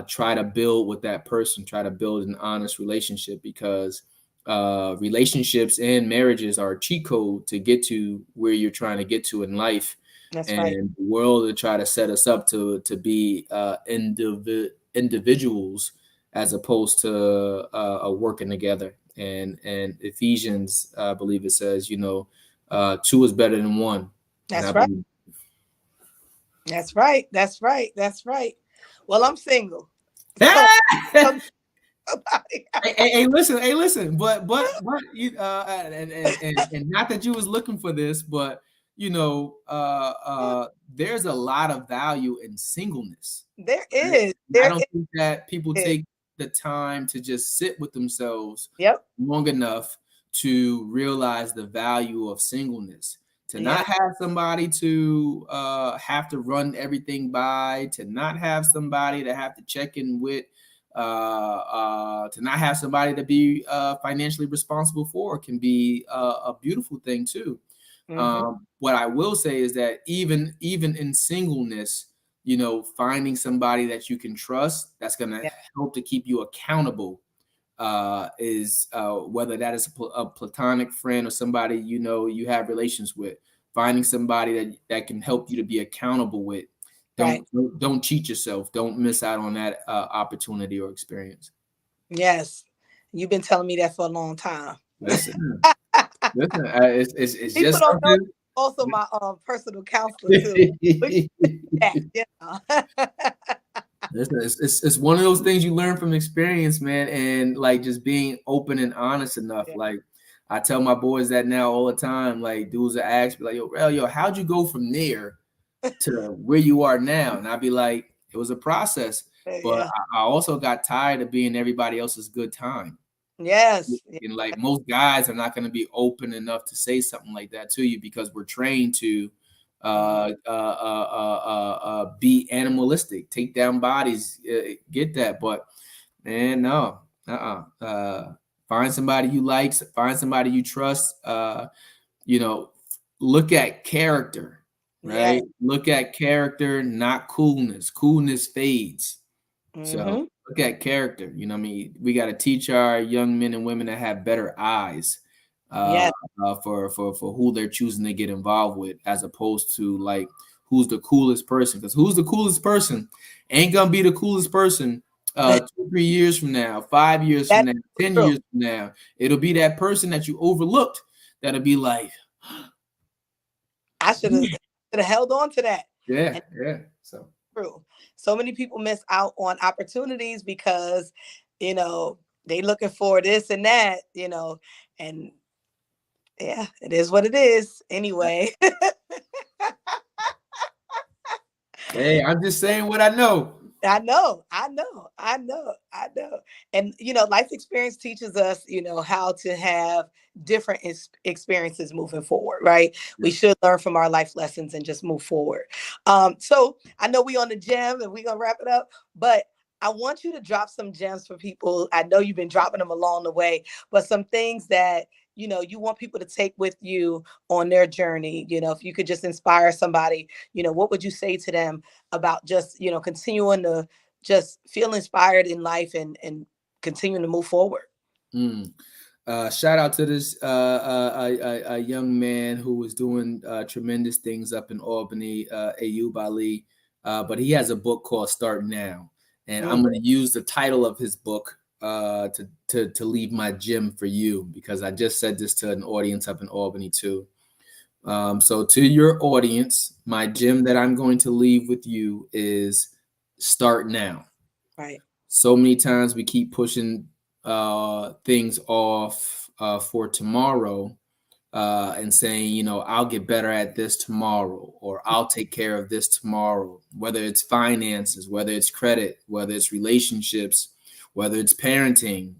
try to build with that person, try to build an honest relationship, because relationships and marriages are a cheat code to get to where you're trying to get to in life. That's right. And the world will try to set us up to be individuals as opposed to working together. And Ephesians, I believe it says, two is better than one. And I That's right. believe. That's right. That's right. That's right. Well, I'm single. So I'm somebody. Hey, listen, but you and not that you was looking for this, but there's a lot of value in singleness. There Right? is. And I There don't think that people is. take the time to just sit with themselves Yep. long enough to realize the value of singleness. To Yeah. not have somebody to have to run everything by, to not have somebody to have to check in with, to not have somebody to be financially responsible for can be a beautiful thing too. Hmm. What I will say is that even in singleness, finding somebody that you can trust that's going to Yeah. help to keep you accountable is whether that is a platonic friend or somebody you have relations with. Finding somebody that can help you to be accountable with. Right. Don't cheat yourself. Don't miss out on that opportunity or experience. Yes. You've been telling me that for a long time. Listen, listen. It's People just don't know something. also my personal counselor too. We should that, you know. Listen, it's one of those things you learn from experience, man, and like just being open and honest enough. Yeah. Like I tell my boys that now all the time. Like dudes that ask me, like, yo, how'd you go from there to where you are now? And I'd be like, it was a process, but Yeah. I also got tired of being everybody else's good time. Yes. Yeah. And like most guys are not going to be open enough to say something like that to you because we're trained to Mhm. be animalistic, take down bodies, get that. But man, no, find somebody you like, find somebody you trust. You know, look at character, Yes. right? Look at character, not coolness. Coolness fades. So Hmm. look at character. You know what I mean? We got to teach our young men and women to have better eyes uh, Yes. for who they're choosing to get involved with, as opposed to like who's the coolest person. Because who's the coolest person ain't gonna be the coolest person 2, 3 years from now, 5 years from That's now, 10 years true. from now. It'll be that person that you overlooked that'll be like, I should have held on to that. yeah, And yeah. So true. So many people miss out on opportunities because, you know, they looking for this and that, and yeah, it is what it is. Anyway. hey, I'm just saying what I know. I know, I know, I know, I know. And life experience teaches us, how to have different experiences moving forward, right? We Yeah. should learn from our life lessons and just move forward. So I know we on the gem and we're gonna wrap it up, but I want you to drop some gems for people. I know you've been dropping them along the way, but some things that you want people to take with you on their journey, if you could just inspire somebody, what would you say to them about just, continuing to just feel inspired in life and continuing to move forward? Mm. Shout out to this a young man who was doing tremendous things up in Albany, Ayub Ali. But he has a book called Start Now, and I'm Mm, going to use the title of his book to leave my gem for you, because I just said this to an audience up in Albany too. So to your audience, my gem that I'm going to leave with you is Start Now. right. So many times we keep pushing things off for tomorrow, and saying, I'll get better at this tomorrow, or I'll take care of this tomorrow, whether it's finances, whether it's credit, whether it's relationships, whether it's parenting.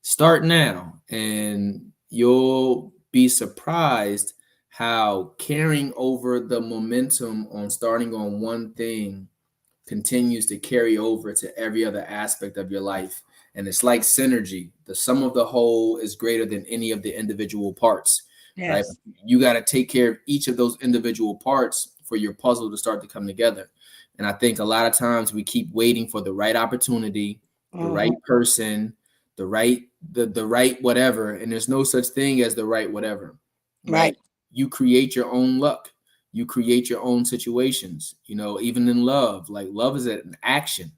Start now, and you'll be surprised how carrying over the momentum on starting on one thing continues to carry over to every other aspect of your life. And it's like synergy. The sum of the whole is greater than any of the individual parts, right? Yes. You got to take care of each of those individual parts for your puzzle to start to come together. And I think a lot of times we keep waiting for the right opportunity, the Hmm. right person, the right whatever. And there's no such thing as the right whatever, right? Right. You create your own luck. You create your own situations, even in love. Like, love is an action,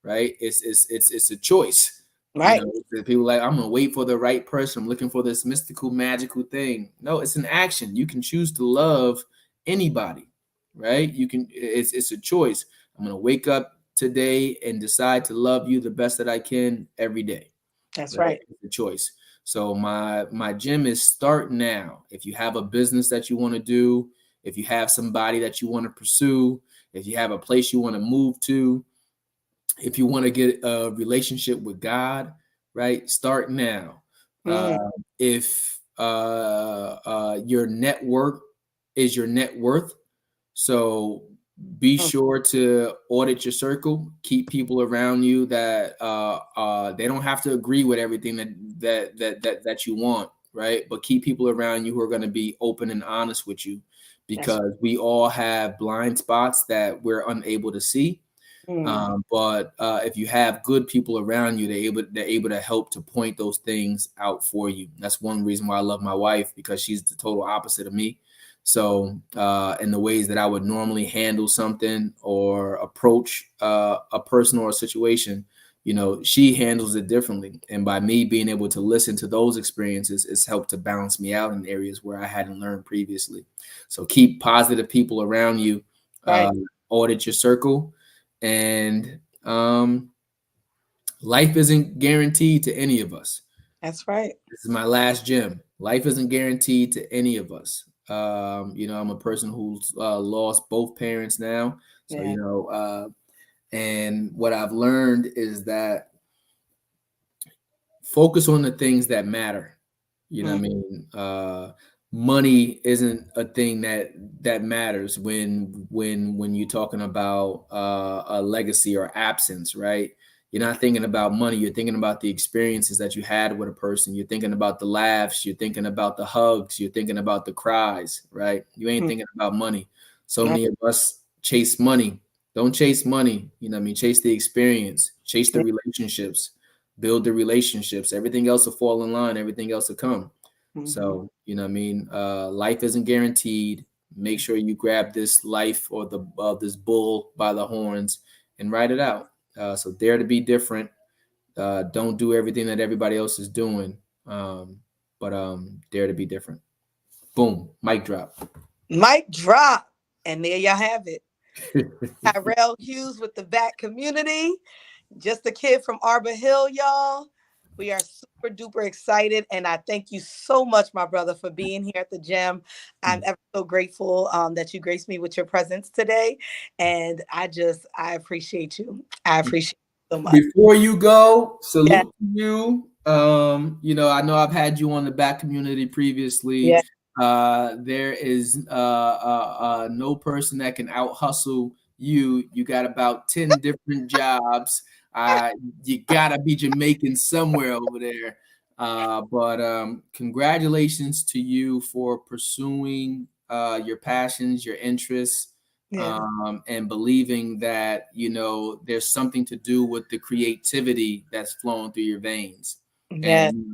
right? It's a choice. Right. People are like, I'm gonna wait for the right person, I'm looking for this mystical magical thing. No, it's an action. You can choose to love anybody, right? It's a choice. I'm gonna wake up today and decide to love you the best that I can every day, That's right? right. It's a choice. So my gym is start now. If you have a business that you want to do, if you have somebody that you want to pursue, if you have a place you want to move to, if you want to get a relationship with God, right? Start now. Mm, If your network is your net worth, so be mm, sure to audit your circle. Keep people around you that they don't have to agree with everything that you want, right? But keep people around you who are going to be open and honest with you, that's because we all have blind spots that we're unable to see. mm, But if you have good people around you, they're able to help to point those things out for you. That's one reason why I love my wife, because she's the total opposite of me. So in the ways that I would normally handle something or approach a person or a situation, she handles it differently. And by me being able to listen to those experiences, it's helped to balance me out in areas where I hadn't learned previously. So keep positive people around you. right. Audit your circle. And life isn't guaranteed to any of us. That's right. This is my last gem. Life isn't guaranteed to any of us. I'm a person who's lost both parents now. So, Yeah. and what I've learned is that focus on the things that matter. You know what I Mm, mean? Money isn't a thing that matters when you're talking about a legacy or absence, right? You're not thinking about money. You're thinking about the experiences that you had with a person. You're thinking about the laughs. You're thinking about the hugs. You're thinking about the cries, right? You ain't mm, thinking about money. So right. many of us chase money. Don't chase money. You know what I mean? Chase the experience. Chase the relationships. Build the relationships. Everything else will fall in line. Everything else will come. Mm-hmm. So, you know what I mean? Life isn't guaranteed. Make sure you grab this life or this bull by the horns and ride it out. So dare to be different. Don't do everything that everybody else is doing. But dare to be different. Boom. Mic drop. Mic drop. And there y'all have it. Tyrell Hughes with the Back Community. Just a kid from Arbor Hill, y'all. We are super duper excited. And I thank you so much, my brother, for being here at the gym. I'm ever so grateful that you graced me with your presence today. And I appreciate you. I appreciate you so much. Before you go, Yeah. salute to you. I know I've had you on the back community previously. Yeah. There is no person that can out hustle you. You got about 10 different jobs. You gotta be Jamaican somewhere over there. But congratulations to you for pursuing your passions, your interests, Yeah. and believing that there's something to do with the creativity that's flowing through your veins. Yes. And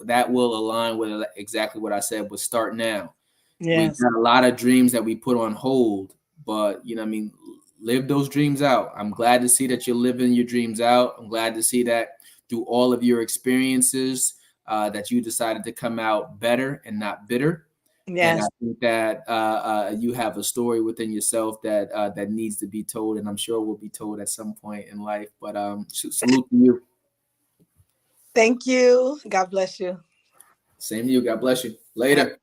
that will align with exactly what I said. But start now. We Yes. got a lot of dreams that we put on hold, but I mean, live those dreams out. I'm glad to see that you're living your dreams out. I'm glad to see that through all of your experiences, that you decided to come out better and not bitter. And I Yes. think that you have a story within yourself that needs to be told, and I'm sure will be told at some point in life. But salute to you. Thank you. God bless you. Same to you. God bless you. All Later.